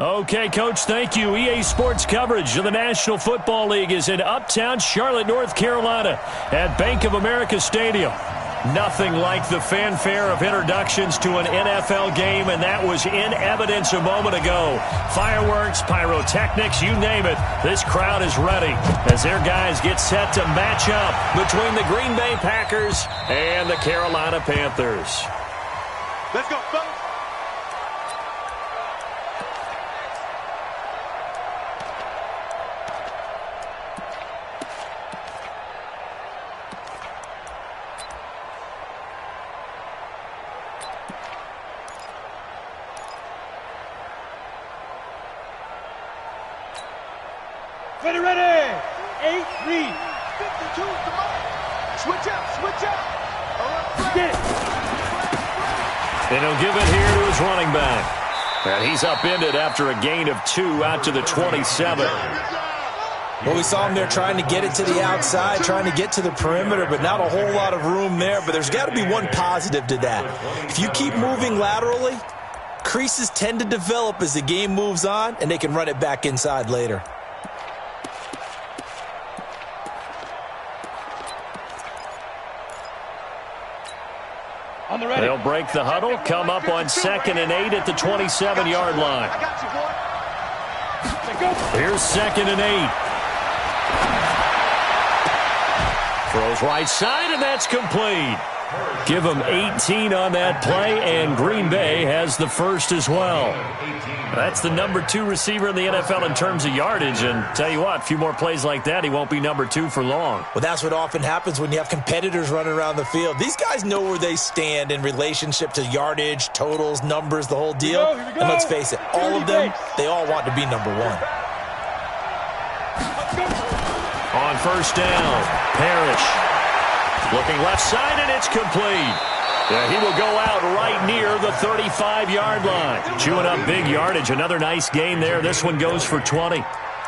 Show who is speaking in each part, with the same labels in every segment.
Speaker 1: Okay, Coach, thank you. EA Sports coverage of the National Football League is in uptown Charlotte, North Carolina at Bank of America Stadium. Nothing like the fanfare of introductions to an NFL game, and that was in evidence a moment ago. Fireworks, pyrotechnics, you name it. This crowd is ready as their guys get set to match up between the Green Bay Packers and the Carolina Panthers.
Speaker 2: Let's go, fellas. Ready, ready. 8 read. 52, come on. Switch out, switch out. Get it.
Speaker 1: And he'll give it here to his running back. And he's upended after a gain of 2 out to the 27.
Speaker 3: Well, we saw him there trying to get it to the outside, trying to get to the perimeter, but not a whole lot of room there. But there's got to be one positive to that. If you keep moving laterally, creases tend to develop as the game moves on, and they can run it back inside later.
Speaker 1: They'll break the huddle, come up on 2nd and 8 at the 27-yard line. Here's 2nd and 8. Throws right side, and that's complete. Give them 18 on that play, and Green Bay has the first as well. That's the number 2 receiver in the NFL in terms of yardage, and tell you what, a few more plays like that, he won't be number 2 for long.
Speaker 3: Well, that's what often happens when you have competitors running around the field. These guys know where they stand in relationship to yardage, totals, numbers, the whole deal. And let's face it, all of them, they all want to be number 1.
Speaker 1: On first down, Parrish. Looking left side, and it's complete. Yeah, he will go out right near the 35-yard line. Chewing up big yardage. Another nice gain there. This one goes for 20.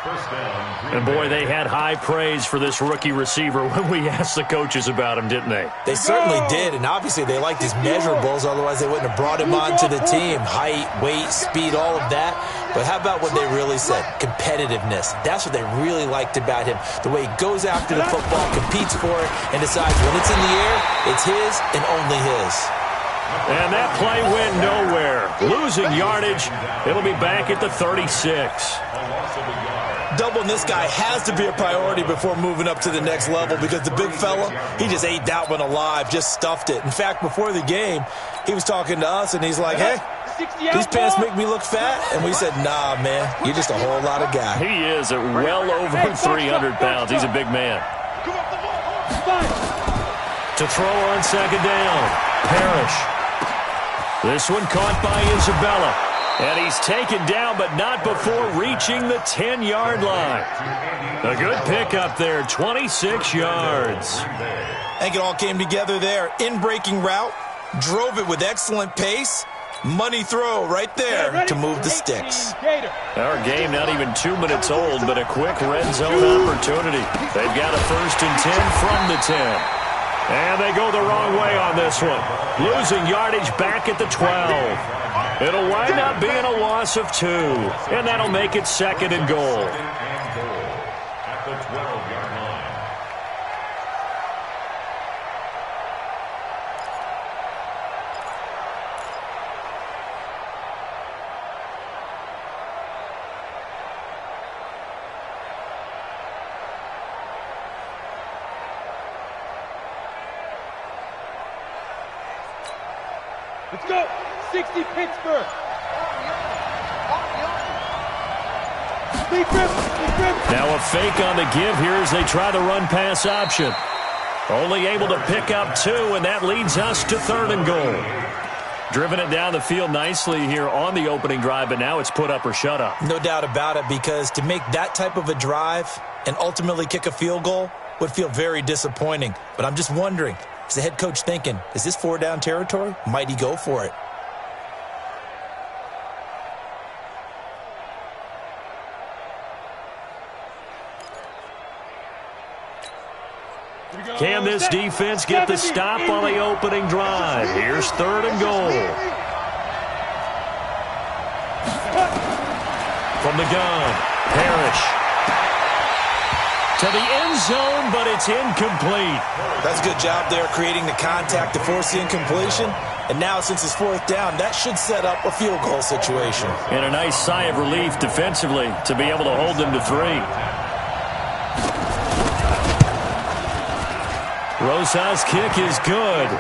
Speaker 1: And, boy, they had high praise for this rookie receiver when we asked the coaches about him, didn't they?
Speaker 3: They certainly did, and obviously they liked his measurables. Otherwise, they wouldn't have brought him onto the team. Height, weight, speed, all of that. But how about what they really said? Competitiveness. That's what they really liked about him. The way he goes after the football, competes for it, and decides when it's in the air, it's his and only his.
Speaker 1: And that play went nowhere. Losing yardage. It'll be back at the 36.
Speaker 3: Doubling this guy has to be a priority before moving up to the next level because the big fella, he just ate that one alive, just stuffed it. In fact, before the game, he was talking to us, and he's like, hey, these pants make me look fat? And we said, nah, man, you're just a whole lot of guy.
Speaker 1: He is at well over 300 pounds. He's a big man. To throw on 2nd down, Parrish. This one caught by Isabella. And he's taken down, but not before reaching the 10-yard line. A good pickup there, 26 yards.
Speaker 3: I think it all came together there. In-breaking route, drove it with excellent pace. Money throw right there to move the sticks.
Speaker 1: Our game not even 2 minutes old, but a quick red zone opportunity. They've got a 1st and 10 from the 10. And they go the wrong way on this one. Losing yardage back at the 12. It'll wind up being a loss of 2. And that'll make it 2nd and goal.
Speaker 4: At the 12-yard line.
Speaker 2: Let's go. 60 Pittsburgh.
Speaker 1: Now a fake on the give here as they try the run-pass option. Only able to pick up 2, and that leads us to 3rd and goal. Driven it down the field nicely here on the opening drive, but now it's put up or shut up.
Speaker 3: No doubt about it, because to make that type of a drive and ultimately kick a field goal would feel very disappointing. But I'm just wondering, is the head coach thinking, is this 4-down territory? Might he go for it?
Speaker 1: Can this defense get the stop on the opening drive? Here's 3rd and goal. From the gun, Parrish. To the end zone, but it's incomplete.
Speaker 3: That's a good job there creating the contact to force the incompletion. And now, since it's fourth down, that should set up a field goal situation.
Speaker 1: And a nice sigh of relief defensively to be able to hold them to 3. Rosa's kick is good.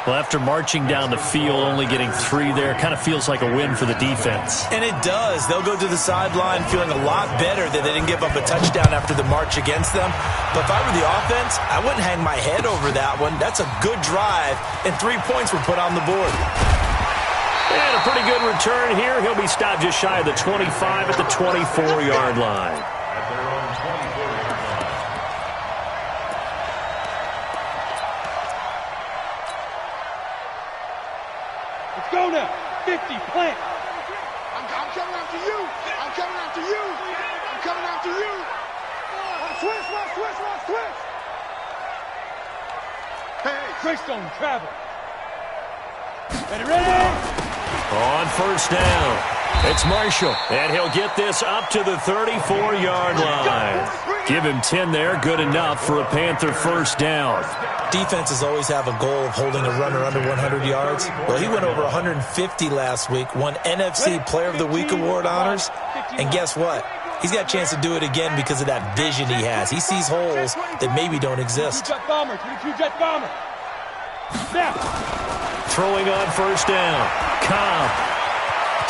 Speaker 1: Well, after marching down the field, only getting 3 there, kind of feels like a win for the defense.
Speaker 3: And it does. They'll go to the sideline feeling a lot better that they didn't give up a touchdown after the march against them. But if I were the offense, I wouldn't hang my head over that one. That's a good drive, and 3 points were put on the board.
Speaker 1: And a pretty good return here. He'll be stopped just shy of the 25 at the 24-yard line.
Speaker 2: Go now. 50, plant. I'm coming after you. I'm coming after you. I'm coming after you. Switch. Hey, Greystone, travel. Ready?
Speaker 1: On first down, it's Marshall, and he'll get this up to the 34-yard line. Give him 10 there, good enough for a Panther first down.
Speaker 3: Defenses always have a goal of holding a runner under 100 yards. Well, he went over 150 last week, won NFC Player of the Week award honors, and guess what? He's got a chance to do it again because of that vision he has. He sees holes that maybe don't exist.
Speaker 2: 22 jet bomber. Now.
Speaker 1: Throwing on first down. Cobb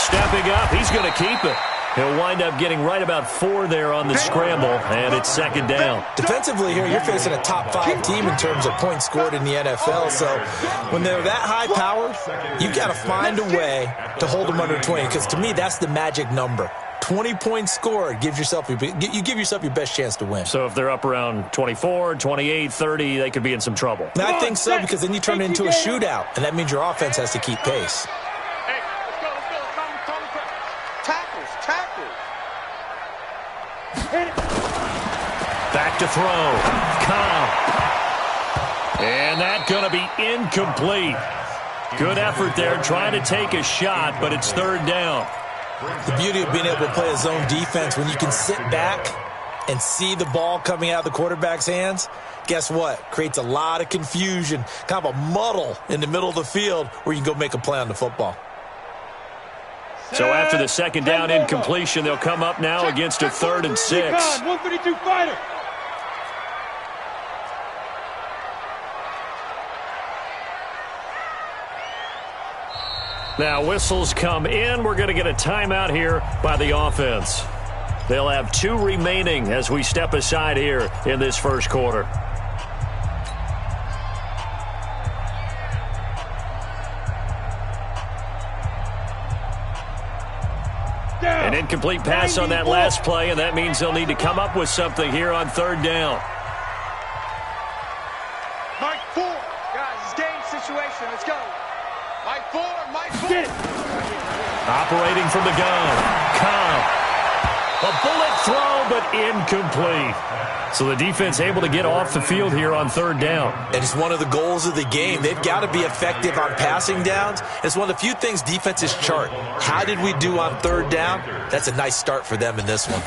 Speaker 1: stepping up. He's going to keep it. He'll wind up getting right about 4 there on the scramble, and it's second down.
Speaker 3: Defensively here, you're facing a top 5 team in terms of points scored in the NFL, so when they're that high powered, you've got to find a way to hold them under 20, because to me, that's the magic number. 20 points scored, you give yourself your best chance to win.
Speaker 1: So if they're up around 24, 28, 30, they could be in some trouble.
Speaker 3: And I think so, because then you turn it into a shootout, and that means your offense has to keep pace.
Speaker 2: Hey, let's go. Tackles.
Speaker 1: Back to throw. Cobb. And that's going to be incomplete. Good effort there, trying to take a shot, but it's third down.
Speaker 3: The beauty of being able to play a zone defense, when you can sit back and see the ball coming out of the quarterback's hands, guess what? Creates a lot of confusion, kind of a muddle in the middle of the field where you can go make a play on the football.
Speaker 1: So after the second down incompletion, they'll come up now against a 3rd and 6.
Speaker 2: 132 fighter.
Speaker 1: Now whistles come in. We're going to get a timeout here by the offense. They'll have 2 remaining as we step aside here in this first quarter. An incomplete pass on that last play, and that means they'll need to come up with something here on third down.
Speaker 2: Mike 4. Guys, it's game situation. Let's go. Mike 4. Get it.
Speaker 1: Operating from the gun. Cobb. A bullet throw, but incomplete. So the defense able to get off the field here on third down.
Speaker 3: And it's one of the goals of the game. They've got to be effective on passing downs. It's one of the few things defenses chart. How did we do on third down? That's a nice start for them in this one.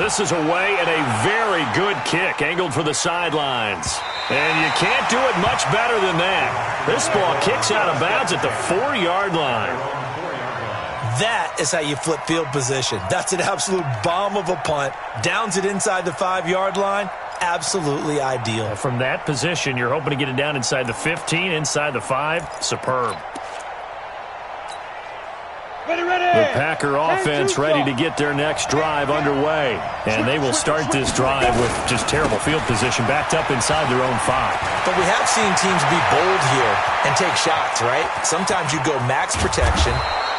Speaker 1: This is away and a very good kick, angled for the sidelines. And you can't do it much better than that. This ball kicks out of bounds at the 4-yard line.
Speaker 3: That is how you flip field position. That's an absolute bomb of a punt. Downs it inside the 5-yard line. Absolutely ideal.
Speaker 1: From that position, you're hoping to get it down inside the 15, inside the 5. Superb. The Packer offense ready to get their next drive underway. And they will start this drive with just terrible field position, backed up inside their own 5.
Speaker 3: But we have seen teams be bold here and take shots, right? Sometimes you go max protection,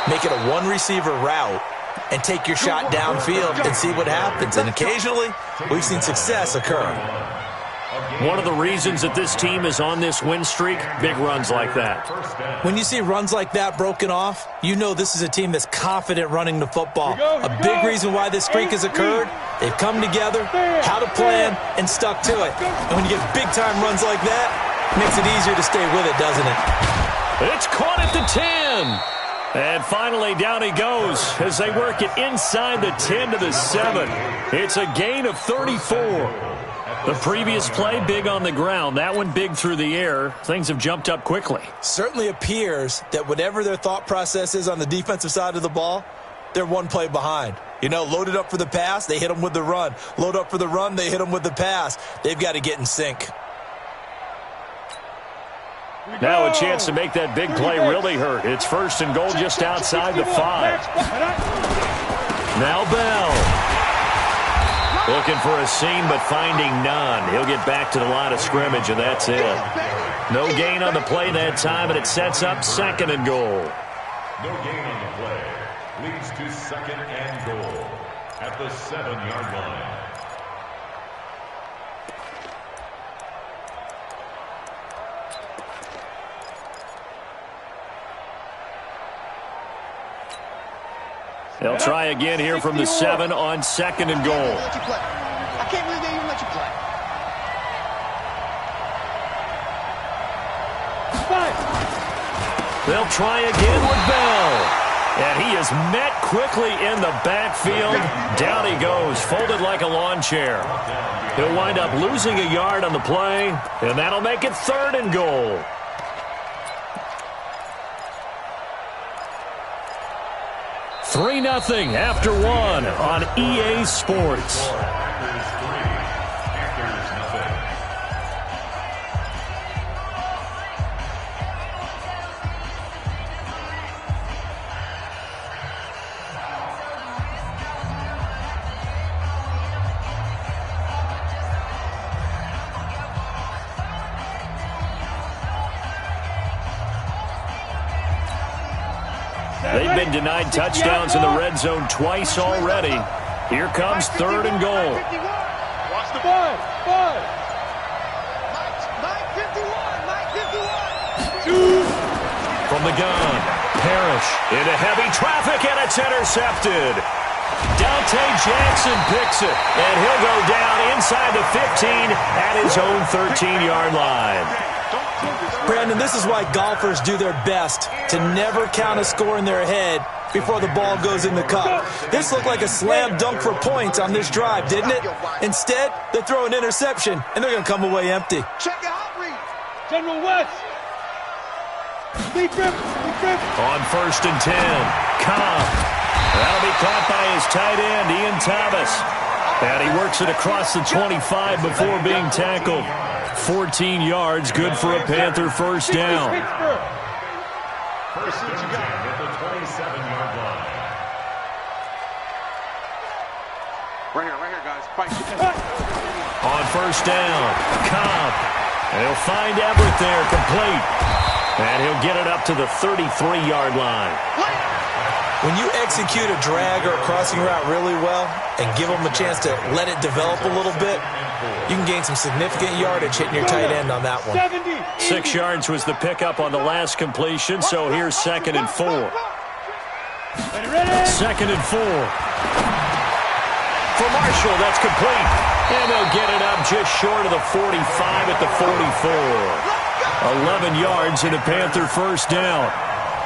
Speaker 3: make it a one-receiver route, and take your shot downfield and see what happens. And occasionally, we've seen success occur.
Speaker 1: One of the reasons that this team is on this win streak, big runs like that.
Speaker 3: When you see runs like that broken off, you know this is a team that's confident running the football. A big reason why this streak has occurred, they've come together, had a plan, and stuck to it. And when you get big-time runs like that, it makes it easier to stay with it, doesn't it?
Speaker 1: It's caught at the 10. And finally, down he goes as they work it inside the 10 to the 7. It's a gain of 34. The previous play, big on the ground. That one big through the air. Things have jumped up quickly.
Speaker 3: Certainly appears that whatever their thought process is on the defensive side of the ball, they're one play behind. You know, loaded up for the pass, they hit them with the run. Load up for the run, they hit them with the pass. They've got to get in sync.
Speaker 1: Now a chance to make that big play really hurt. It's first and goal just outside the 5. Now Bell. Looking for a seam but finding none. He'll get back to the line of scrimmage, and that's it. No gain on the play that time, and it sets up second and goal.
Speaker 4: No gain on the play. Leads to second and goal at the 7-yard line.
Speaker 1: They'll try again here from the 7 on second and goal.
Speaker 2: I can't believe they even let you play. 5.
Speaker 1: They'll try again with Bell. And he is met quickly in the backfield. Down he goes, folded like a lawn chair. He'll wind up losing a yard on the play, and that'll make it third and goal. Three 0 after one on EA Sports. They've been denied touchdowns in the red zone twice already. Here comes third and goal.
Speaker 2: Watch the ball. 5. Mike 51.
Speaker 1: From the gun, Parrish into heavy traffic, and it's intercepted. Dante Jackson picks it, and he'll go down inside the 15 at his own 13-yard line.
Speaker 3: Brandon, this is why golfers do their best to never count a score in their head before the ball goes in the cup. This looked like a slam dunk for points on this drive, didn't it? Instead, they throw an interception, and they're going to come away empty.
Speaker 2: Check out read. General West. Deep grip.
Speaker 1: On first and 10, Cobb. That'll be caught by his tight end, Ian Thomas. And he works it across the 25 before being tackled. 14 yards, good for a Panther first down.
Speaker 4: First and 10 at the 27-yard line.
Speaker 2: Right here, guys. Fight.
Speaker 1: On first down, Cobb. And he'll find Everett there, complete. And he'll get it up to the 33-yard line.
Speaker 3: When you execute a drag or a crossing route really well and give them a chance to let it develop a little bit, you can gain some significant yardage hitting your tight end on that one.
Speaker 1: 6 yards was the pickup on the last completion, so here's second and 4. Second and 4. For Marshall, that's complete. And they'll get it up just short of the 45 at the 44. 11 yards and a Panther first down.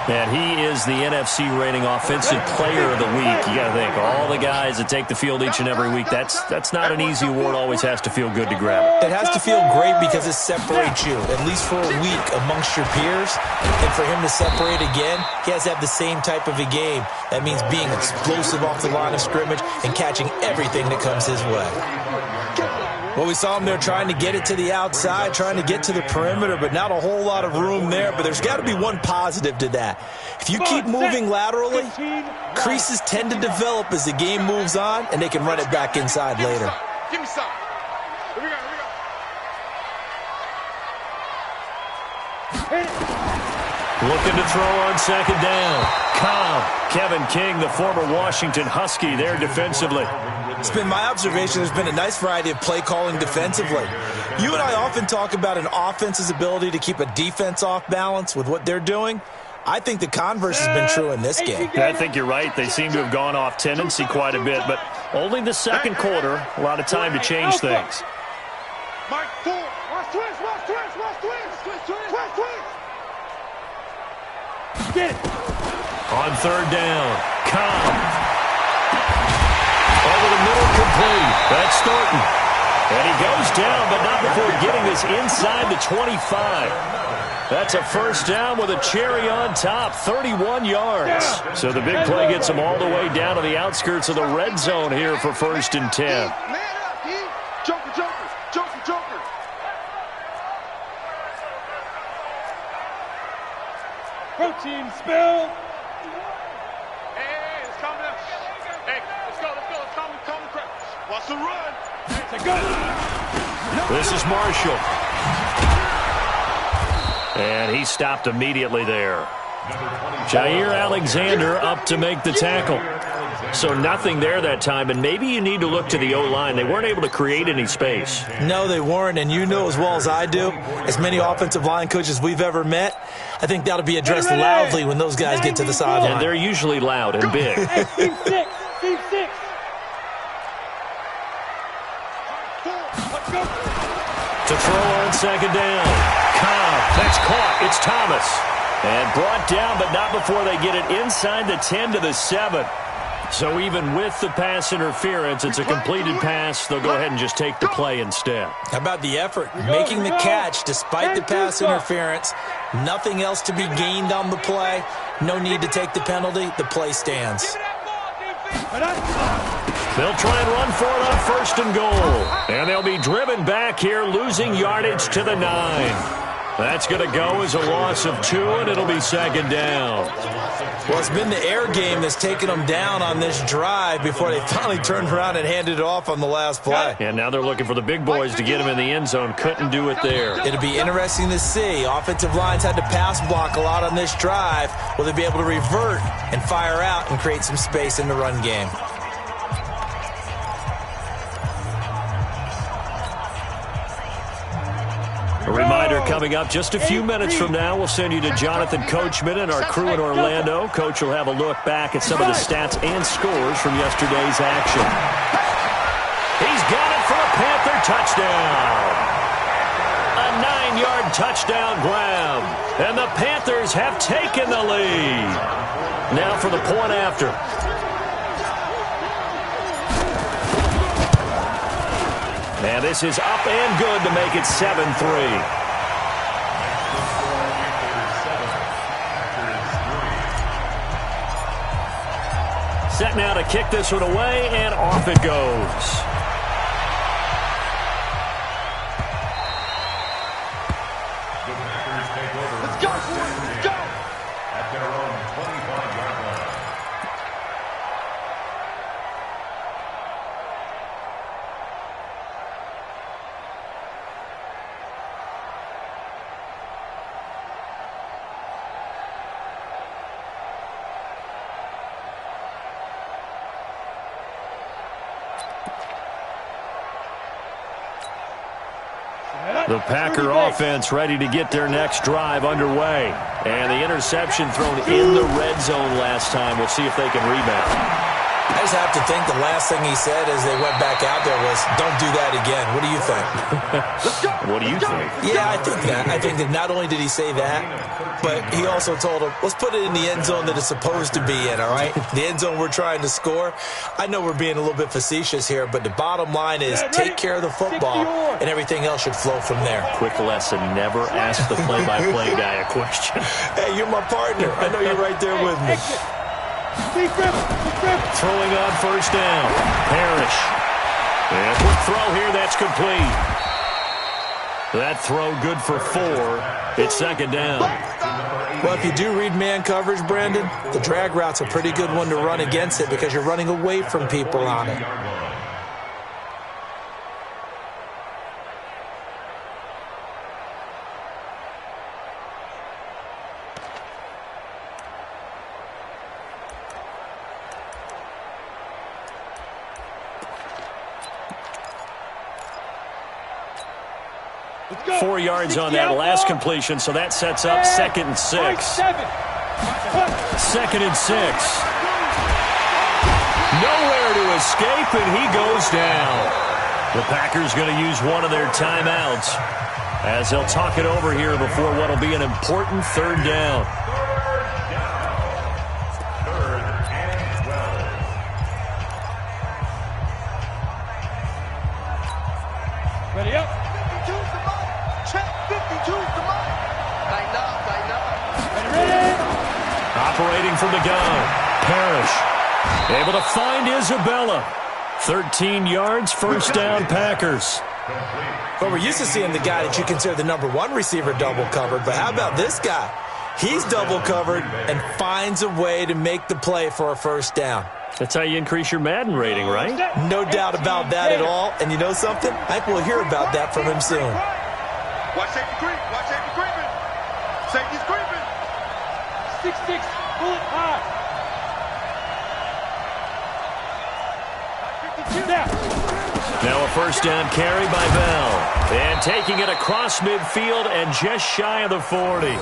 Speaker 1: And he is the NFC rating offensive player of the week. You got to think, all the guys that take the field each and every week, that's not an easy award. Always has to feel good to grab it.
Speaker 3: It has to feel great because it separates you, at least for a week, amongst your peers. And for him to separate again, he has to have the same type of a game. That means being explosive off the line of scrimmage and catching everything that comes his way. Well, we saw him there trying to get it to the outside, trying to get to the perimeter, but not a whole lot of room there. But there's got to be one positive to that. If you keep moving laterally, creases tend to develop as the game moves on, and they can run it back inside later.
Speaker 2: Give me some. Here we go.
Speaker 1: Looking to throw on second down. Cobb, Kevin King, the former Washington Husky, there defensively.
Speaker 3: It's been my observation there's been a nice variety of play calling defensively. You and I often talk about an offense's ability to keep a defense off balance with what they're doing. I think the converse has been true in this game.
Speaker 1: I think you're right. They seem to have gone off tendency quite a bit, but only the second quarter. A lot of time to change things.
Speaker 2: Mike, four. Watch twist. Get it.
Speaker 1: On third down, Cobb. Over the middle, complete. That's Thornton. And he goes down, but not before getting this inside the 25. That's a first down with a cherry on top, 31 yards. So the big play gets him all the way down to the outskirts of the red zone here for 1st and 10.
Speaker 2: Man up, E. Joker, Joker, Joker, Joker. Protein spill. Hey, it's coming up. Hey, let's go. It's coming. Watch the run. It's a go.
Speaker 1: This is Marshall. And he stopped immediately there. Jair Alexander up to make the tackle. So nothing there that time, and maybe you need to look to the O-line. They weren't able to create any space.
Speaker 3: No, they weren't, and you know as well as I do, as many offensive line coaches we've ever met, I think that'll be addressed loudly when those guys get to the sideline.
Speaker 1: And they're usually loud and big.
Speaker 2: Hey, team 6. Team 6. Let's go.
Speaker 1: To throw on second down. Cobb, that's caught. It's Thomas. And brought down, but not before they get it inside the 10 to the 7. So even with the pass interference, it's a completed pass. They'll go ahead and just take the play instead.
Speaker 3: How about the effort? Making the catch despite the pass interference. Nothing else to be gained on the play. No need to take the penalty. The play stands.
Speaker 1: They'll try and run for it on 1st and goal. And they'll be driven back here, losing yardage to the 9. That's going to go as a loss of 2, and it'll be 2nd down.
Speaker 3: Well, it's been the air game that's taken them down on this drive before they finally turned around and handed it off on the last play.
Speaker 1: And now they're looking for the big boys to get him in the end zone. Couldn't do it there.
Speaker 3: It'll be interesting to see. Offensive lines had to pass block a lot on this drive. Will they be able to revert and fire out and create some space in the run game?
Speaker 1: A reminder coming up just a few minutes from now. We'll send you to Jonathan Coachman and our crew in Orlando. Coach will have a look back at some of the stats and scores from yesterday's action. He's got it for a Panther touchdown. A 9-yard touchdown grab. And the Panthers have taken the lead. Now for the point after. And this is up and good to make it 7-3. Set now to kick this one away, and off it goes.
Speaker 4: The Packers take over. Let's go! Let's go! At their own 25-yard line.
Speaker 1: The Packer offense ready to get their next drive underway. And the interception thrown in the red zone last time. We'll see if they can rebound.
Speaker 3: I just have to think the last thing he said as they went back out there was, don't do that again. What do you think?
Speaker 1: What do you think?
Speaker 3: Yeah, I think that. I think that not only did he say that, but he also told him, let's put it in the end zone that it's supposed to be in, all right? The end zone we're trying to score. I know we're being a little bit facetious here, but the bottom line is take care of the football, and everything else should flow from there.
Speaker 1: Quick lesson, never ask the play-by-play guy a question.
Speaker 3: Hey, you're my partner. I know you're right there with me.
Speaker 1: Throwing on first down. Parrish. And a quick throw here, that's complete. That throw good for 4. It's 2nd down.
Speaker 3: Well, if you do read man coverage, Brandon, the drag route's a pretty good one to run against it because you're running away from people on it.
Speaker 1: Go. 4 yards on that last completion, so that sets up 2nd and 6. 2nd and 6. Nowhere to escape, and he goes down. The Packers going to use one of their timeouts as they'll talk it over here before what will be an important 3rd down. Operating from the gun, Parrish. Able to find Isabella. 13 yards, first down, Packers.
Speaker 3: Well, we're used to seeing the guy that you consider the #1 receiver double covered, but how about this guy? He's double covered and finds a way to make the play for a first down.
Speaker 1: That's how you increase your Madden rating, right?
Speaker 3: No doubt about that at all. And you know something? I think we'll hear about that from him soon.
Speaker 2: Watch safety creep. Watch safety creeping. Safety's creeping. 6'6", bullet high. 52 now.
Speaker 1: Now a first down carry by Bell. And taking it across midfield and just shy of the 40.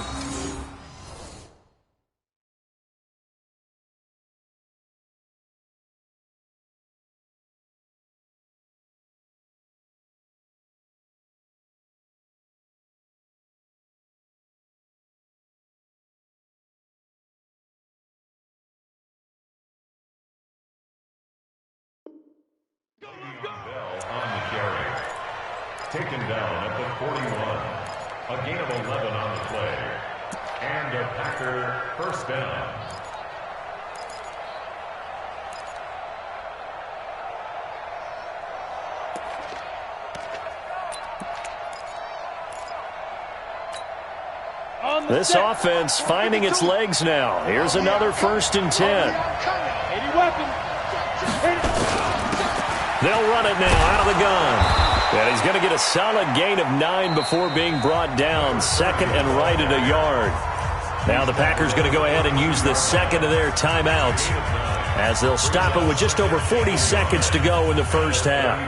Speaker 4: Taken down at the 41. A gain of 11 on the play. And a Packer first down.
Speaker 1: This offense finding its legs now. Here's another 1st and 10.
Speaker 2: 80 weapons.
Speaker 1: They'll run it now out of the gun. And he's going to get a solid gain of 9 before being brought down. 2nd and right at a yard. Now the Packers going to go ahead and use the second of their timeouts as they'll stop it with just over 40 seconds to go in the first half.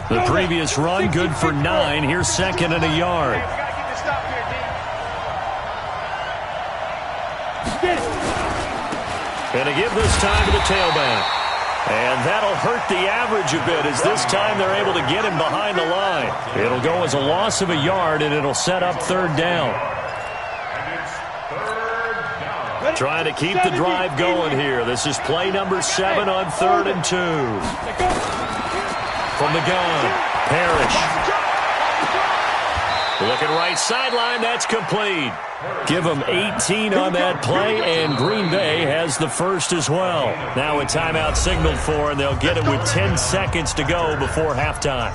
Speaker 1: The previous run, good for 9. Here's 2nd and a yard. And a give this time to the tailback. And that'll hurt the average a bit as this time they're able to get him behind the line. It'll go as a loss of a yard, and it'll set up 3rd down. Trying to keep the drive going here. This is play number 7 on 3rd and 2. From the gun, Parrish. Looking right sideline, that's complete. Give them 18 on that play, and Green Bay has the first as well. Now a timeout signaled for, and they'll get it with 10 seconds to go before halftime.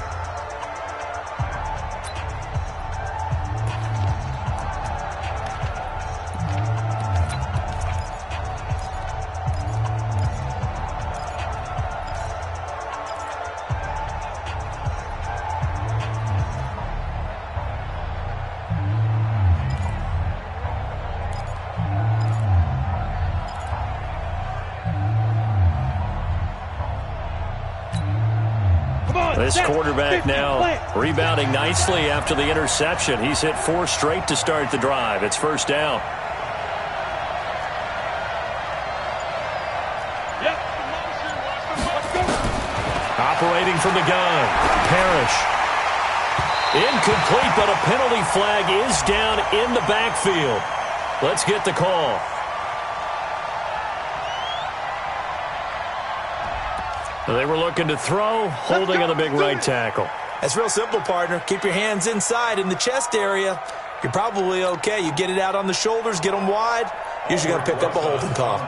Speaker 1: This quarterback now rebounding nicely after the interception. He's hit 4 straight to start the drive. It's first down. Operating from the gun, Parrish. Incomplete, but a penalty flag is down in the backfield. Let's get the call. They were looking to throw, holding on the big right tackle.
Speaker 3: That's real simple, partner. Keep your hands inside in the chest area. You're probably okay. You get it out on the shoulders, get them wide. Usually going to pick up a holding call.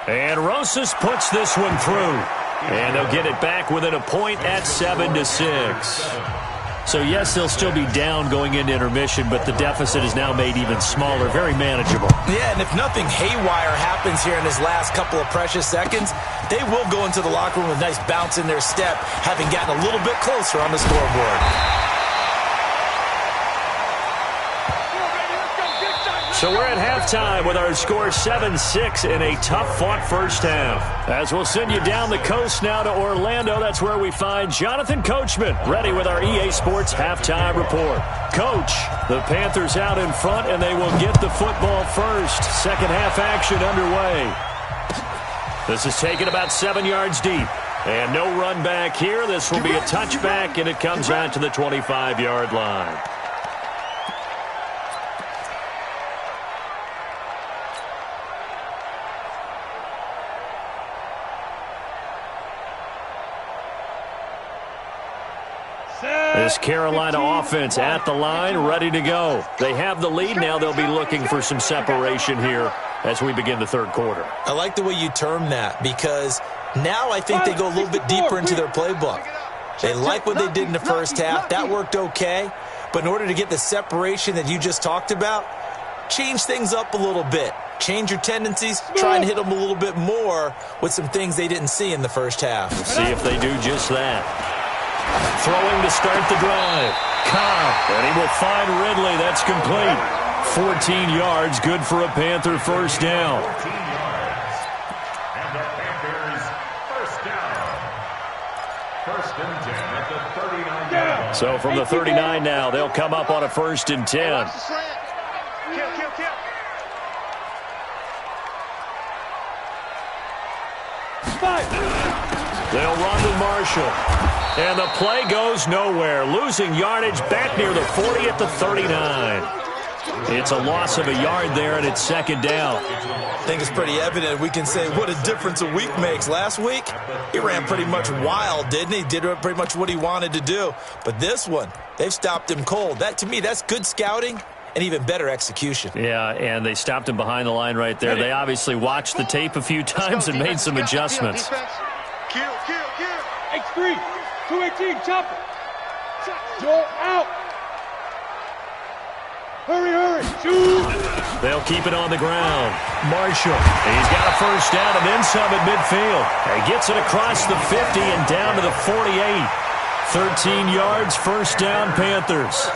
Speaker 1: And Rosas puts this one through. And they'll get it back within a point at 7-6. So, yes, they'll still be down going into intermission, but the deficit is now made even smaller, very manageable.
Speaker 3: Yeah, and if nothing haywire happens here in his last couple of precious seconds, they will go into the locker room with a nice bounce in their step, having gotten a little bit closer on the scoreboard.
Speaker 1: So we're at halftime with our score 7-6 in a tough-fought first half. As we'll send you down the coast now to Orlando, that's where we find Jonathan Coachman, ready with our EA Sports halftime report. Coach, the Panthers out in front, and they will get the football first. Second half action underway. This is taken about 7 yards deep. And no run back here. This will be a touchback, and it comes out to the 25-yard line. This Carolina offense at the line, ready to go. They have the lead. Now they'll be looking for some separation here as we begin the third quarter.
Speaker 3: I like the way you term that, because now I think they go a little bit deeper into their playbook. They like what they did in the first half. That worked okay. But in order to get the separation that you just talked about, change things up a little bit. Change your tendencies, try and hit them a little bit more with some things they didn't see in the first half.
Speaker 1: We'll see if they do just that. Throwing to start the drive. Cobb, and he will find Ridley. That's complete. 14 yards, good for a Panther first down.
Speaker 4: 14 yards. And the Panthers first down. First and 10 at the 39-yard line.
Speaker 1: So from the 39 now, they'll come up on a first and 10.
Speaker 2: Kill.
Speaker 1: They'll run with Marshall. And the play goes nowhere. Losing yardage back near the 40 at the 39. It's a loss of a yard there, and it's second down.
Speaker 3: I think it's pretty evident. We can say what a difference a week makes. Last week, he ran pretty much wild, didn't he? Did pretty much what he wanted to do. But this one, they've stopped him cold. That, to me, that's good scouting and even better execution.
Speaker 1: Yeah, and they stopped him behind the line right there. They obviously watched the tape a few times and made some adjustments.
Speaker 2: Kill. X3, 218, chopper. Joel out. Hurry, shoot.
Speaker 1: They'll keep it on the ground. Marshall, he's got a first down and then some at midfield. He gets it across the 50 and down to the 48. 13 yards, first down, Panthers.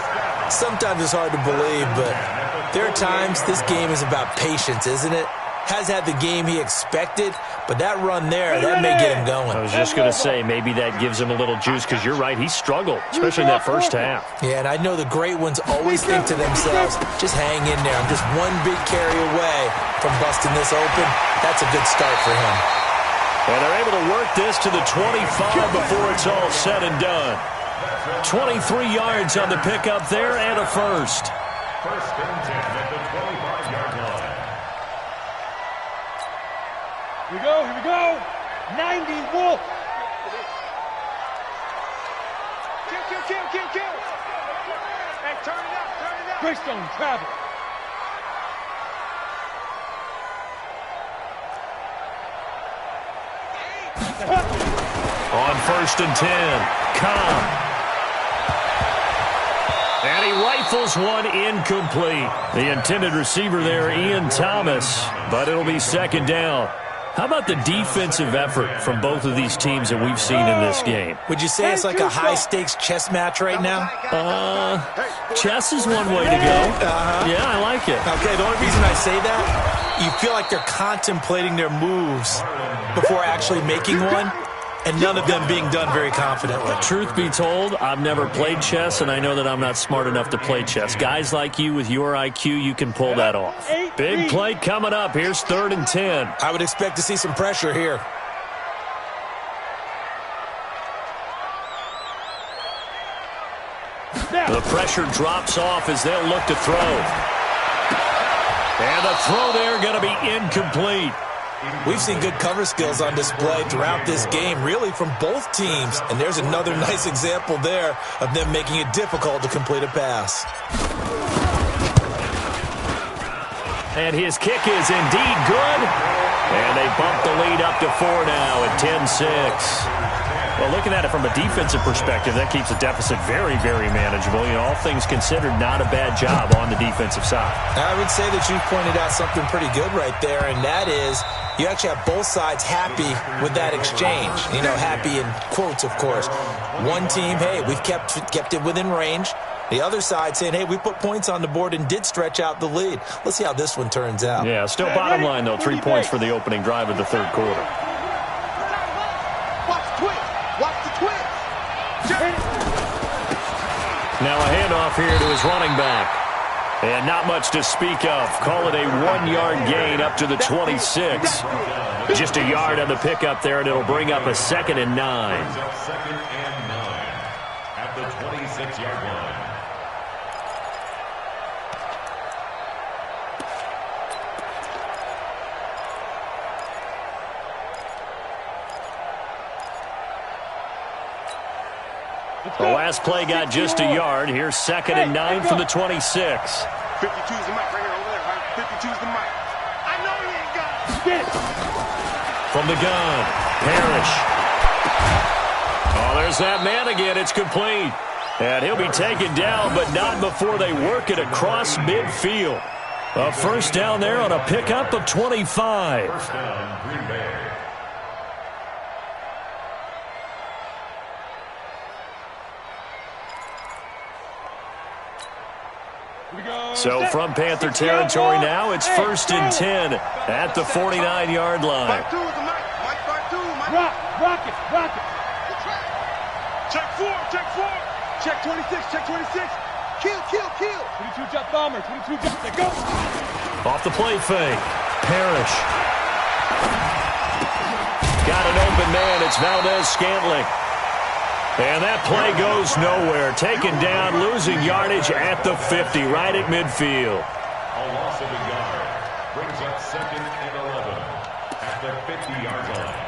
Speaker 3: Sometimes it's hard to believe, but there are times this game is about patience, isn't it? Has had the game he expected, but that run there, that may get him going.
Speaker 1: I was just going to say, maybe that gives him a little juice, because you're right, he struggled, especially in that first half.
Speaker 3: Yeah, and I know the great ones always think to themselves, just hang in there. I'm just one big carry away from busting this open. That's a good start for him.
Speaker 1: And they're able to work this to the 25 before it's all said and done. 23 yards on the pickup there and a first.
Speaker 4: First and 10 at the 25-yard line.
Speaker 2: Here we go. 90 Wolf. Kill. Hey, turn it up. Greystone travel.
Speaker 1: On first and 10, Cobb. And he rifles one incomplete. The intended receiver there, Ian Thomas, but it'll be second down. How about the defensive effort from both of these teams that we've seen in this game?
Speaker 3: Would you say it's like a high-stakes chess match right now?
Speaker 1: Chess is one way to go. Yeah, I like it.
Speaker 3: Okay, the only reason I say that, you feel like they're contemplating their moves before actually making one, and none of them being done very confidently.
Speaker 1: Truth be told, I've never played chess, and I know that I'm not smart enough to play chess. Guys like you with your IQ, you can pull that off. Big play coming up. Here's third and 10.
Speaker 3: I would expect to see some pressure here.
Speaker 1: The pressure drops off as they'll look to throw. And the throw there going to be incomplete.
Speaker 3: We've seen good cover skills on display throughout this game, really from both teams. And there's another nice example there of them making it difficult to complete a pass.
Speaker 1: And his kick is indeed good. And they bump the lead up to 4 now at 10-6. Well, looking at it from a defensive perspective, that keeps the deficit very, very manageable. You know, all things considered, not a bad job on the defensive side. I would say that you've pointed out something pretty good right there, and that is you actually have both sides happy with that exchange. You know, happy in quotes, of course. One team, hey, we've kept it within range. The other side saying, hey, we put points on the board and did stretch out the lead. Let's see how this one turns out. Yeah, still bottom line, though, 3 points for the opening drive of the third quarter.
Speaker 2: Watch the twist.
Speaker 1: Now a handoff here to his running back. And not much to speak of. Call it a 1-yard gain up to the 26. Just a yard on the pickup there, and it'll bring up a 2nd and 9.
Speaker 4: Second and 9 at the 26-yard line.
Speaker 1: The last play got just a yard. Here's 2nd and 9 from the 26.
Speaker 2: 52's the mic right here over there, right? 52's the mic. I know he ain't got it. Get it.
Speaker 1: From the gun, Parrish. Oh, there's that man again. It's complete. And he'll be taken down, but not before they work it across midfield. A first down there on a pickup of 25.
Speaker 4: First down, Green Bay.
Speaker 1: So from Panther territory now, it's 1st and 10 at the 49-yard line.
Speaker 2: Rock it. Check 4. Check 26. Kill. 22 jump bomber. 22 jump. They go.
Speaker 1: Off the play fake. Parrish. Got an open man. It's Valdez-Scantling. And that play goes nowhere. Taken down, losing yardage at the 50, right at midfield.
Speaker 4: A loss of a yard brings up 2nd and 11 at the 50-yard line.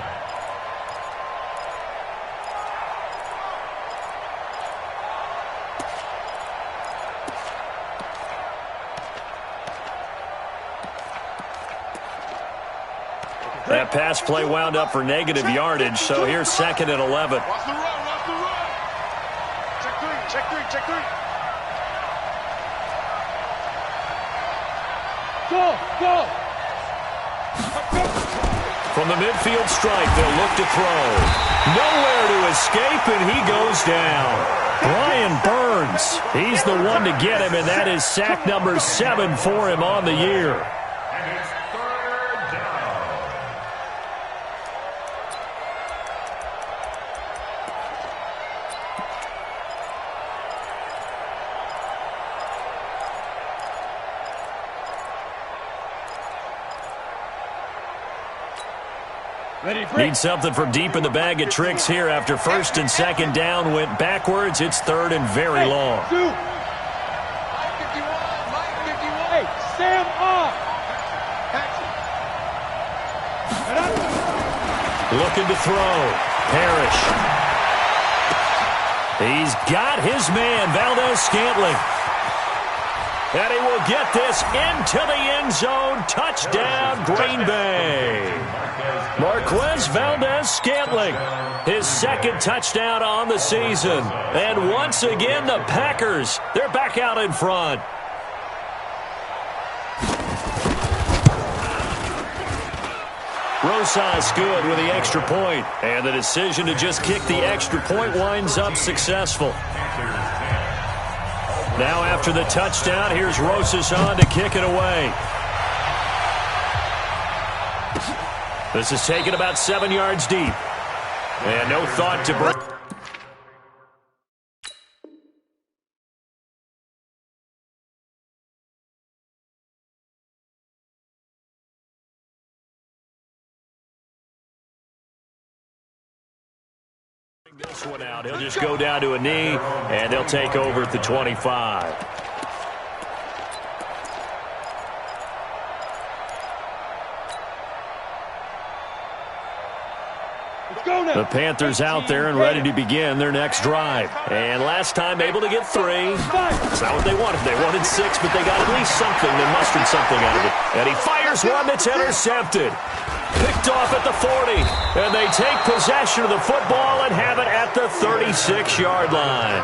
Speaker 1: That pass play wound up for negative yardage, so here's 2nd and 11.
Speaker 2: Watch the run. Check 3. Go.
Speaker 1: From the midfield stripe, they'll look to throw. Nowhere to escape, and he goes down. Brian Burns, he's the one to get him, and that is sack number 7 for him on the year.
Speaker 4: And it's 3rd down.
Speaker 1: Need something from deep in the bag of tricks here after 1st and 2nd down went backwards. It's 3rd and very long.
Speaker 2: Mike 51. Hey, Sam off.
Speaker 1: Looking to throw. Parrish. He's got his man, Valdez-Scantling. And he will get this into the end zone. Touchdown, Green Bay. Marquez Valdez-Scantling, his 2nd touchdown on the season. And once again, the Packers, they're back out in front. Rosas good with the extra point. And the decision to just kick the extra point winds up successful. Now after the touchdown, here's Rosas on to kick it away. This is taken about 7 yards deep. And no thought to break. This one out. He'll just go down to a knee, and they'll take over at the 25. The Panthers out there and ready to begin their next drive. And last time able to get 3. It's not what they wanted. They wanted 6, but they got at least something. They mustered something out of it. And he fires one that's intercepted. Picked off at the 40. And they take possession of the football and have it at the 36-yard line.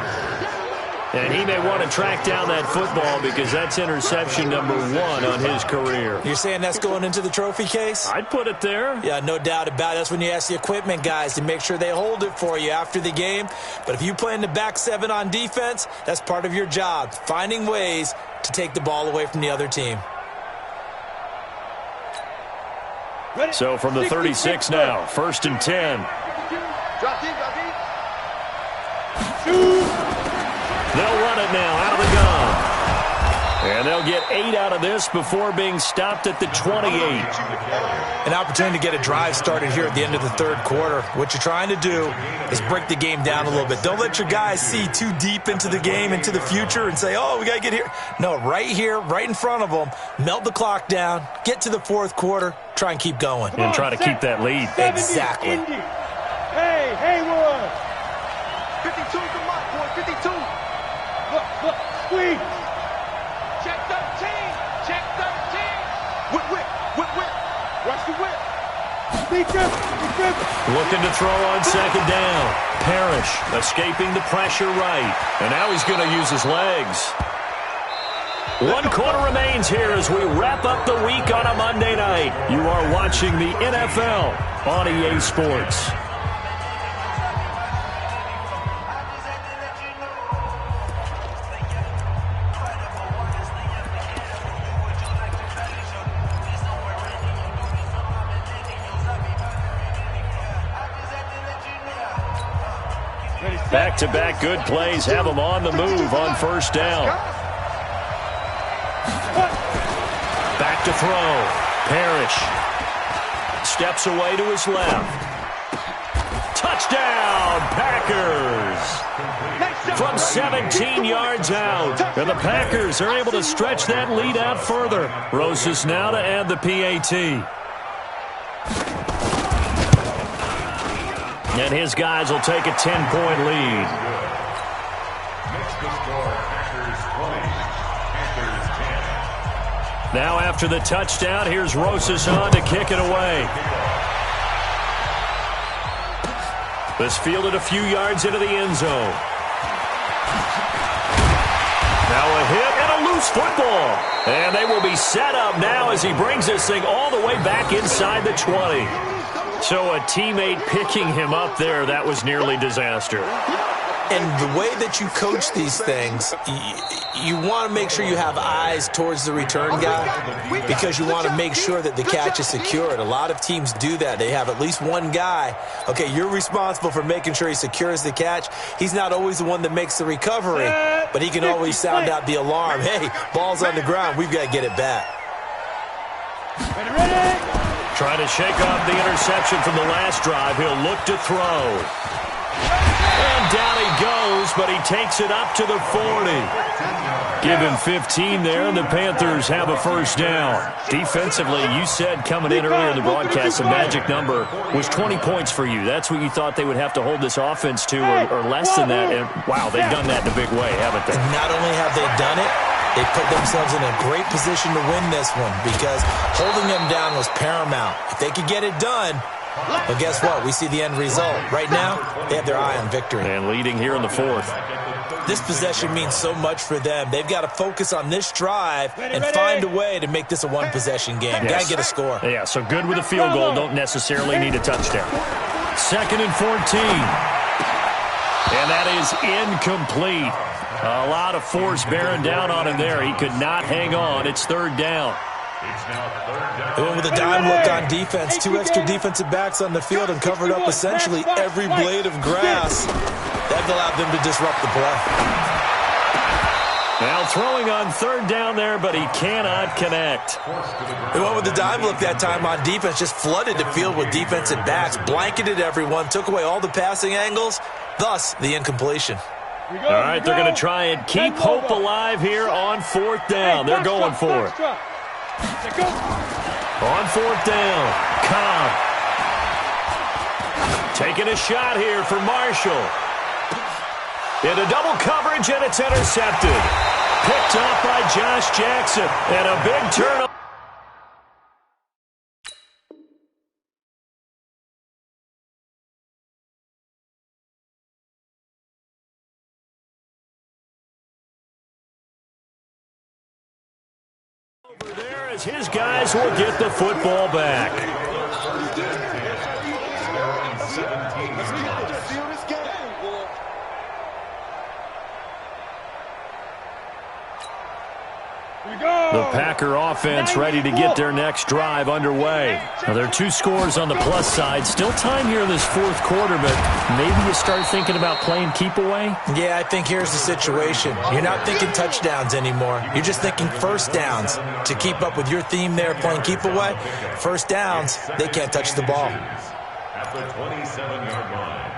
Speaker 1: And he may want to track down that football because that's interception number 1 on his career.
Speaker 3: You're saying that's going into the trophy case?
Speaker 1: I'd put it there.
Speaker 3: Yeah, no doubt about it. That's when you ask the equipment guys to make sure they hold it for you after the game. But if you play in the back 7 on defense, that's part of your job, finding ways to take the ball away from the other team.
Speaker 1: So from the 36 now, 1st and 10.
Speaker 2: Drop deep.
Speaker 1: They'll run it now out of the gun. And they'll get 8 out of this before being stopped at the 28.
Speaker 3: An opportunity to get a drive started here at the end of the third quarter. What you're trying to do is break the game down a little bit. Don't let your guys see too deep into the game, into the future, and say, oh, we got to get here. No, right here, right in front of them, melt the clock down, get to the fourth quarter, try and keep going.
Speaker 1: And try to keep that lead.
Speaker 3: Exactly.
Speaker 2: Hey, Haywood. 52 to my boy, 52. Look, squeeze. Check 13. Check 13. Whip. Watch the whip.
Speaker 1: Looking to throw on second down. Parrish escaping the pressure right. And now he's going to use his legs. 1 quarter remains here as we wrap up the week on a Monday night. You are watching the NFL on EA Sports. Back-to-back good plays have them on the move on first down. Back to throw. Parrish steps away to his left. Touchdown, Packers! From 17 yards out. And the Packers are able to stretch that lead out further. Rosas now to add the PAT. And his guys will take a 10-point lead.
Speaker 4: Makes the score Packers 20, Packers 10.
Speaker 1: Now after the touchdown, here's Rosas on to kick it away. This fielded a few yards into the end zone. Now a hit and a loose football. And they will be set up now as he brings this thing all the way back inside the 20. So a teammate picking him up there, that was nearly disaster.
Speaker 3: And the way that you coach these things, you want to make sure you have eyes towards the return guy because you want to make sure that the catch is secured. A lot of teams do that. They have at least one guy. Okay, you're responsible for making sure he secures the catch. He's not always the one that makes the recovery, but he can always sound out the alarm. Hey, ball's on the ground. We've got to get it back.
Speaker 1: Trying to shake off the interception from the last drive. He'll look to throw. And down he goes, but he takes it up to the 40. Give him 15 there, and the Panthers have a first down. Defensively, you said coming in earlier in the broadcast, the magic number was 20 points for you. That's what you thought they would have to hold this offense to, or less than that. And, wow, they've done that in a big way, haven't they?
Speaker 3: Not only have they done it, they put themselves in a great position to win this one because holding them down was paramount. If they could get it done, well, guess what? We see the end result. Right now, they have their eye on victory.
Speaker 1: And leading here in the fourth.
Speaker 3: This possession means so much for them. They've got to focus on this drive and find a way to make this a one-possession game. Got to get a score.
Speaker 1: Yeah, so good with a field goal. Don't necessarily need a touchdown. 2nd and 14. And that is incomplete. A lot of force bearing down on him there. He could not hang on. It's 3rd down.
Speaker 3: They went with a dime look on defense. 2 extra defensive backs on the field and covered up essentially every blade of grass. That allowed them to disrupt the play.
Speaker 1: Now throwing on 3rd down there, but he cannot connect.
Speaker 3: They went with the dime look that time on defense. Just flooded the field with defensive backs. Blanketed everyone. Took away all the passing angles. Thus, the incompletion.
Speaker 1: All right, they're going to try and keep hope alive here on 4th down. They're going for it. On 4th down, Cobb. Taking a shot here for Marshall. Into double coverage, and it's intercepted. Picked off by Josh Jackson. And a big turnover. Over there as his guys will get the football back. The Packer offense ready to get their next drive underway. Now, there are 2 scores on the plus side. Still time here in this fourth quarter, but maybe you start thinking about playing keep away?
Speaker 3: Yeah, I think here's the situation. You're not thinking touchdowns anymore. You're just thinking first downs. To keep up with your theme there, playing keep away, first downs, they can't touch the ball.
Speaker 4: At the 27-yard line.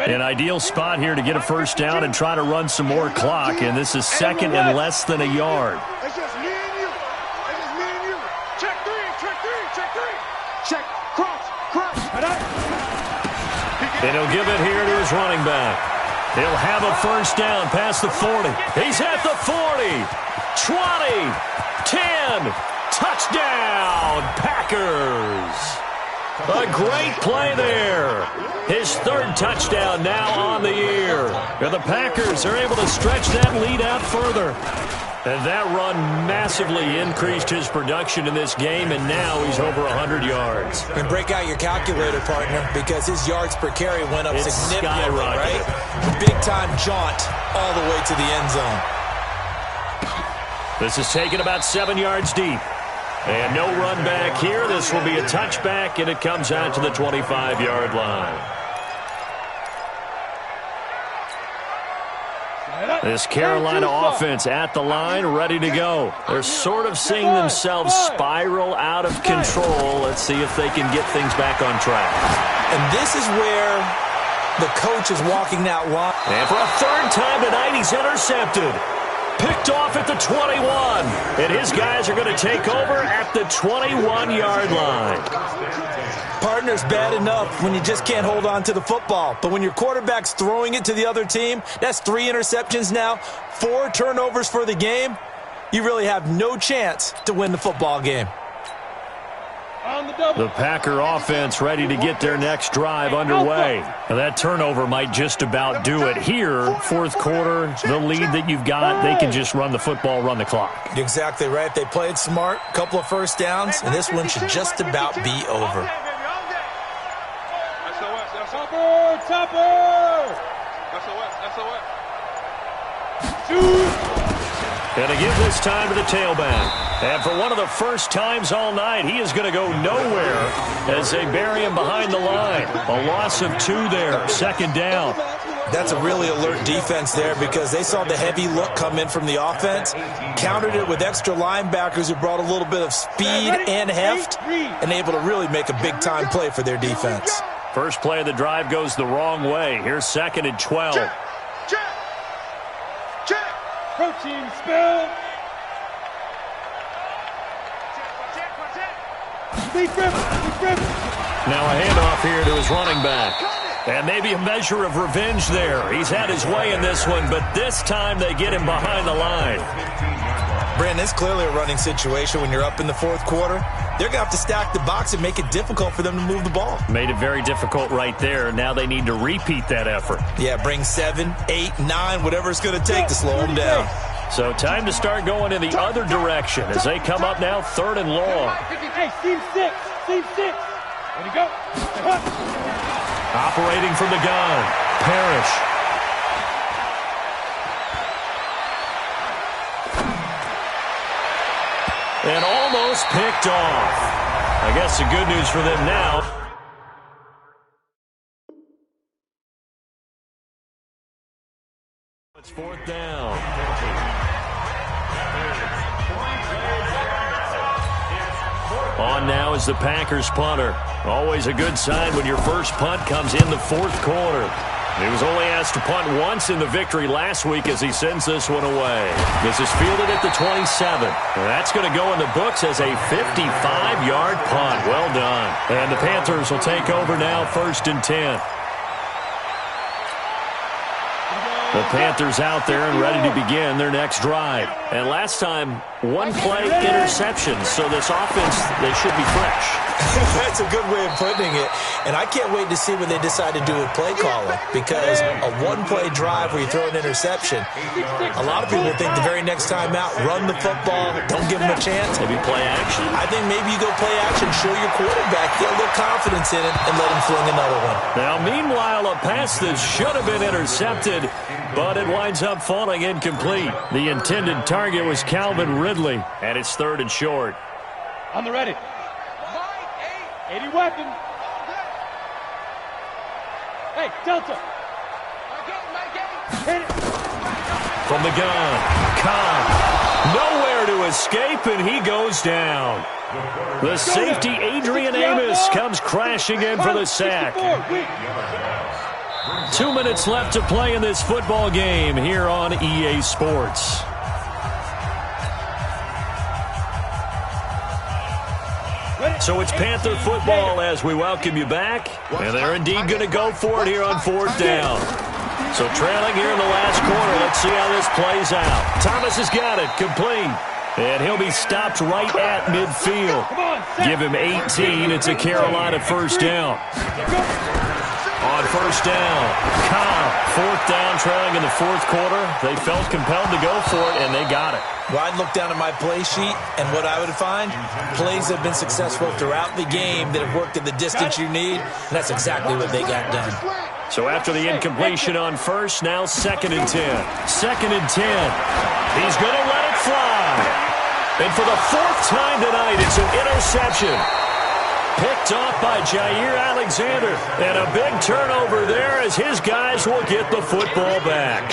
Speaker 1: An ideal spot here to get a first down and try to run some more clock, and this is second and less than a yard.
Speaker 2: It's just me and you. It's just me and you. Check three, check three, check three. Check, cross.
Speaker 1: And he'll give it here to his running back. He'll have a first down past the 40. He's at the 40, 20, 10, touchdown, Packers. A great play there. His 3rd touchdown now on the year. And the Packers are able to stretch that lead out further. And that run massively increased his production in this game, and now he's over 100 yards.
Speaker 3: And break out your calculator, partner, because his yards per carry went up significantly, right? Big-time jaunt all the way to the end zone.
Speaker 1: This is taken about 7 yards deep. And no run back here. This will be a touchback, and it comes out to the 25-yard line. This Carolina offense at the line, ready to go. They're sort of seeing themselves spiral out of control. Let's see if they can get things back on track.
Speaker 3: And this is where the coach is walking that line.
Speaker 1: And for a 3rd time tonight, he's intercepted. Picked off at the 21. And his guys are going to take over at the 21-yard line.
Speaker 3: Partner's bad enough when you just can't hold on to the football. But when your quarterback's throwing it to the other team, that's 3 interceptions now, 4 turnovers for the game. You really have no chance to win the football game.
Speaker 1: The Packer offense ready to get their next drive underway. Now, that turnover might just about do it here. 4th quarter, the lead that you've got, they can just run the football, run the clock.
Speaker 3: You're exactly right. They played smart, a couple of first downs, and this one should just about be over.
Speaker 1: And to give this time to the tailback. And for one of the first times all night, he is going to go nowhere as they bury him behind the line. A loss of 2 there, 2nd down.
Speaker 3: That's a really alert defense there because they saw the heavy look come in from the offense, countered it with extra linebackers who brought a little bit of speed and heft, and able to really make a big-time play for their defense.
Speaker 1: First play of the drive goes the wrong way. Here's 2nd and 12.
Speaker 2: Protein spill.
Speaker 1: Now a handoff here to his running back. And maybe a measure of revenge there. He's had his way in this one, but this time they get him behind the line.
Speaker 3: Brandon, it's clearly a running situation when you're up in the 4th quarter. They're going to have to stack the box and make it difficult for them to move the ball.
Speaker 1: Made it very difficult right there. Now they need to repeat that effort.
Speaker 3: Yeah, bring 7, 8, 9, whatever it's going to take to slow them down.
Speaker 1: So time to start going in the other direction as they come up now 3rd and long.
Speaker 2: Hey, seam 6. Ready to go.
Speaker 1: Operating from the gun, Parrish. And almost picked off. I guess the good news for them now. It's 4th down. On now is the Packers punter. Always a good sign when your first punt comes in the 4th quarter. He was only asked to punt once in the victory last week as he sends this one away. This is fielded at the 27. And that's going to go in the books as a 55-yard punt. Well done. And the Panthers will take over now 1st and 10. The Panthers out there and ready to begin their next drive. And last time, 1 play interception. So this offense, they should be fresh.
Speaker 3: That's a good way of putting it. And I can't wait to see what they decide to do with play calling. Because a 1-play drive where you throw an interception, a lot of people think the very next time out, run the football, don't give them a chance.
Speaker 1: Maybe play action.
Speaker 3: I think maybe you go play action, show your quarterback, get a little confidence in it, and let him fling another one.
Speaker 1: Now, meanwhile, a pass that should have been intercepted but it winds up falling incomplete. The intended target was Calvin Ridley, and it's 3rd and short.
Speaker 2: On the ready. 80 weapon. Hey, Delta. Hit it.
Speaker 1: From the gun, Cobb. Nowhere to escape, and he goes down. The safety, Adrian Amos, comes crashing in for the sack. 2 minutes left to play in this football game here on EA Sports. So it's Panther football as we welcome you back. And they're indeed going to go for it here on 4th down. So trailing here in the last quarter. Let's see how this plays out. Thomas has got it. Complete. And he'll be stopped right at midfield. Give him 18. It's a Carolina 1st down. On 1st down, Cobb, 4th down, trailing in the 4th quarter. They felt compelled to go for it, and they got it.
Speaker 3: Well, I'd look down at my play sheet, and what I would find, plays have been successful throughout the game that have worked at the distance you need, and that's exactly what they got done.
Speaker 1: So after the incompletion on 1st, now 2nd and 10. 2nd and 10. He's going to let it fly. And for the 4th time tonight, it's an interception. Picked off by Jair Alexander. And a big turnover there as his guys will get the football back.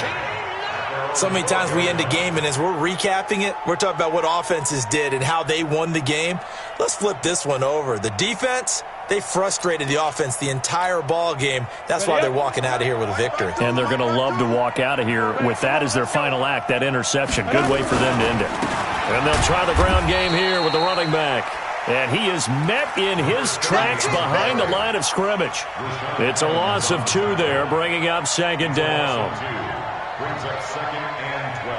Speaker 3: So many times we end a game, and as we're recapping it, we're talking about what offenses did and how they won the game. Let's flip this one over. The defense, they frustrated the offense the entire ball game. That's why they're walking out of here with a victory.
Speaker 1: And they're going to love to walk out of here with that as their final act, that interception. Good way for them to end it. And they'll try the ground game here with the running back. And he is met in his tracks behind the line of scrimmage. It's a loss of 2 there, bringing up 2nd down.
Speaker 4: Brings up 2nd and 12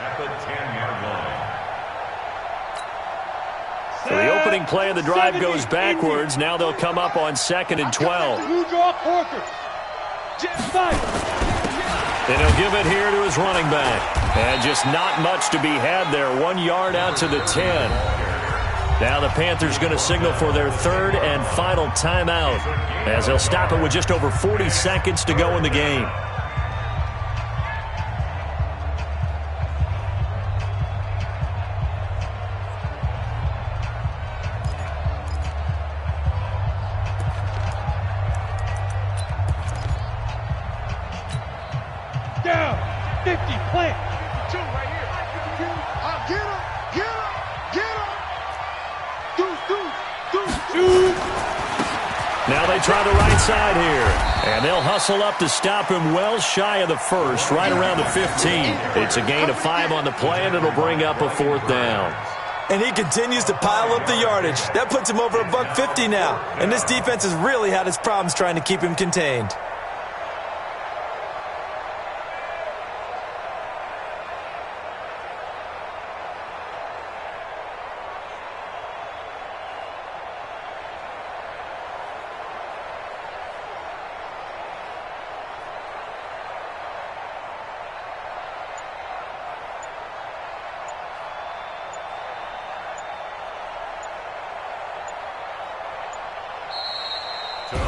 Speaker 4: at the 10-yard line.
Speaker 1: So the opening play of the drive goes backwards. Now they'll come up on 2nd and 12. And he'll give it here to his running back. And just not much to be had there. 1 yard out to the 10. Now the Panthers going to signal for their 3rd and final timeout as they'll stop it with just over 40 seconds to go in the game.
Speaker 2: Down. 50. Plant. 52 right here. 52. Get him. Get him. Get him.
Speaker 1: Now they try the right side here. And they'll hustle up to stop him well shy of the 1st, right around the 15. It's a gain of 5 on the play, and it'll bring up a 4th down.
Speaker 3: And he continues to pile up the yardage. That puts him over $150 now. And this defense has really had its problems trying to keep him contained.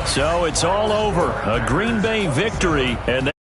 Speaker 1: So it's all over. A Green Bay victory, and